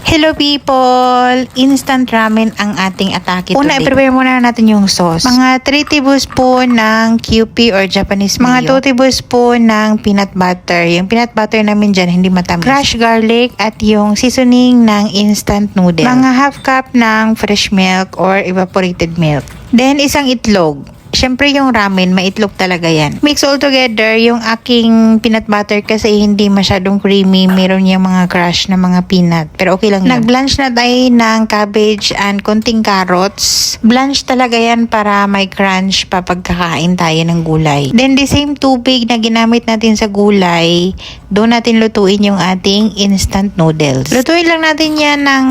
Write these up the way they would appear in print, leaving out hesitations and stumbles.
Hello people! Instant ramen ang ating atake today. Una, i-prepare muna natin yung sauce. Mga 3 tablespoon ng QP or Japanese mayo. Mga 2 tablespoon ng peanut butter. Yung peanut butter namin dyan, hindi matamis. Crushed garlic at yung seasoning ng instant noodle. Mga half cup ng fresh milk or evaporated milk. Then, isang itlog. Siyempre yung ramen, maitlog talaga yan. Mix all together yung aking peanut butter kasi hindi masyadong creamy. Meron yung mga crush na mga peanut. Pero okay lang yun. Nag-blanch na tayo ng cabbage and konting carrots. Blanch talaga yan para may crunch pa pagkakain tayo ng gulay. Then the same tubig na ginamit natin sa gulay, doon natin lutuin yung ating instant noodles. Lutuin lang natin yan ng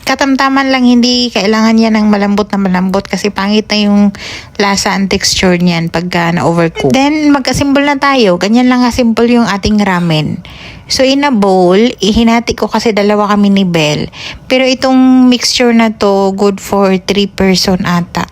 katamtaman lang, hindi kailangan yan ng malambot na malambot kasi pangit na yung lasa and texture niyan pagka na-overcook. Then, mag-assemble na tayo. Ganyan lang kasimple yung ating ramen. So, in a bowl, ihinati ko kasi dalawa kami ni Belle. Pero itong mixture na to, good for 3 person ata.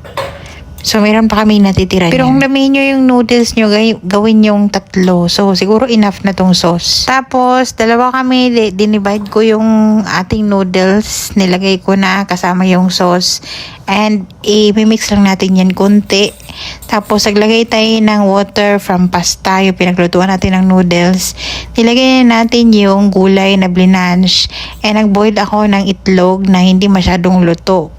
So, meron pa kami natitira. Pero kung damihin nyo yung noodles nyo, gawin yung 3. So, siguro enough na tong sauce. Tapos, dalawa kami, dinivide ko yung ating noodles. Nilagay ko na kasama yung sauce. And, i-mix lang natin yan konti. Tapos, naglagay tayo ng water from pasta, yung pinaglutuan natin ng noodles. Nilagay natin yung gulay na blanch. And, nag-boil ako ng itlog na hindi masyadong luto.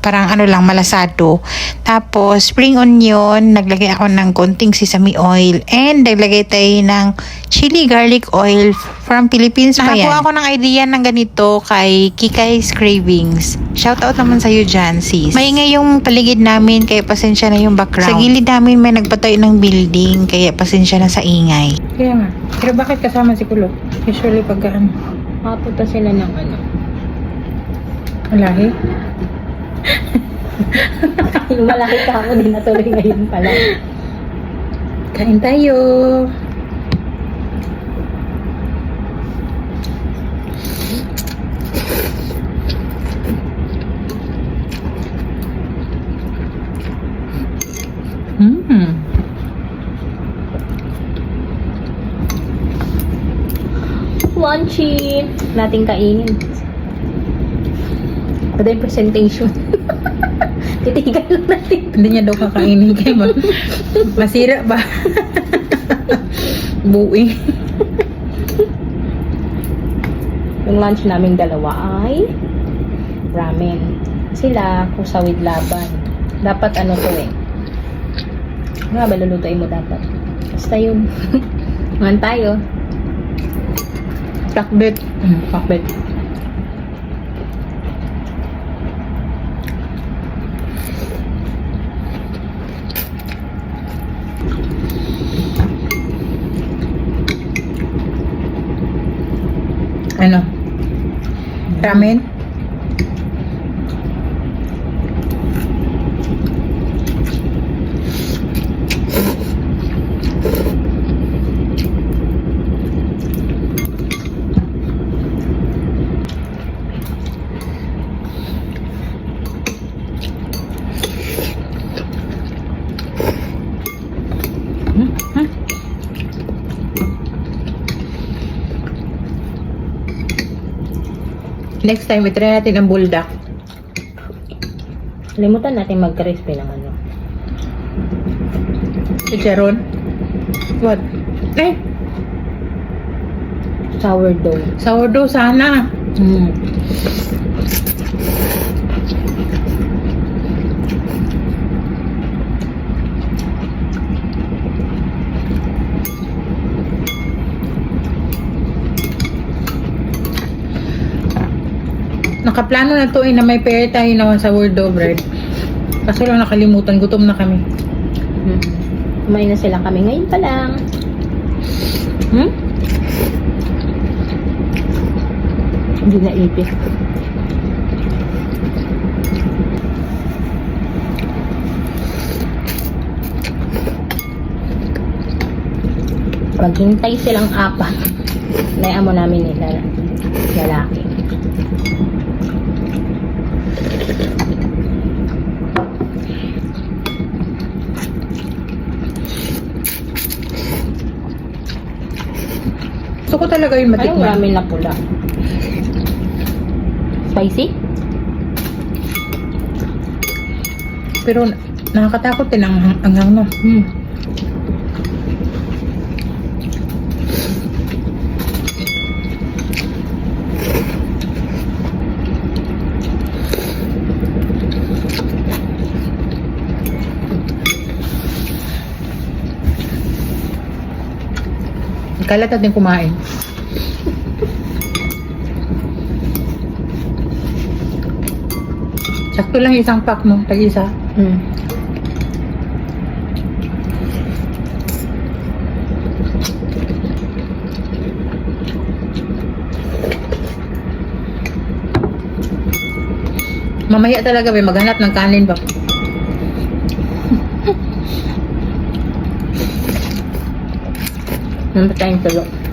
Parang ano lang, malasado. Tapos, spring onion, naglagay ako ng konting sesame oil. And, naglagay tayo ng chili garlic oil from Philippines pa yan. Nakakuha ako ng idea ng ganito kay Kikay's Cravings. Shout out naman sa'yo dyan, sis. Maingay yung paligid namin, kaya pasensya na yung background. Sa gilid namin may nagpatayo ng building, kaya pasensya na sa ingay. Kaya nga. Pero bakit kasama si Kulo? Usually pagka ano? Makapunta sila ng ano. Malahi? Yung malaki ka ako din natuloy ngayon pala. Kain tayo! Lunchy! Nating kainin. Pwede yung presentation. Titigan lang natin. Hindi niya daw kakainin kayo. Masira ba? Buing. Yung lunch naming dalawa ay ramen. Sila, kusa with laban. Dapat ano to eh. Nga ba lulutuin mo dapat? Basta yun. Ngayon tayo. Pakbet. Pakbet. Ano? Ramen? Next time, itry natin ang buldak. Limutan natin mag-crispy ng ano. Chicharon? What? Eh! Sourdough. Sourdough sana. Nakaplano na to na may pair tayo naman sa sourdough bread. Kaso lang nakalimutan, gutom na kami. Kumain na sila kami ngayon pa lang. Hindi na ipis. Maghintay silang 4. Layaan mo namin nila lalaki. Gusto ko talaga yung Ay, matikman. ramen na pula. Spicy? Pero nakakatakot din ang anghang no. Kalat natin kumain. Sakto lang isang pack mo, tag-isa. Mamaya talaga may maghanap ng kanin ba? Namatay yung tulo.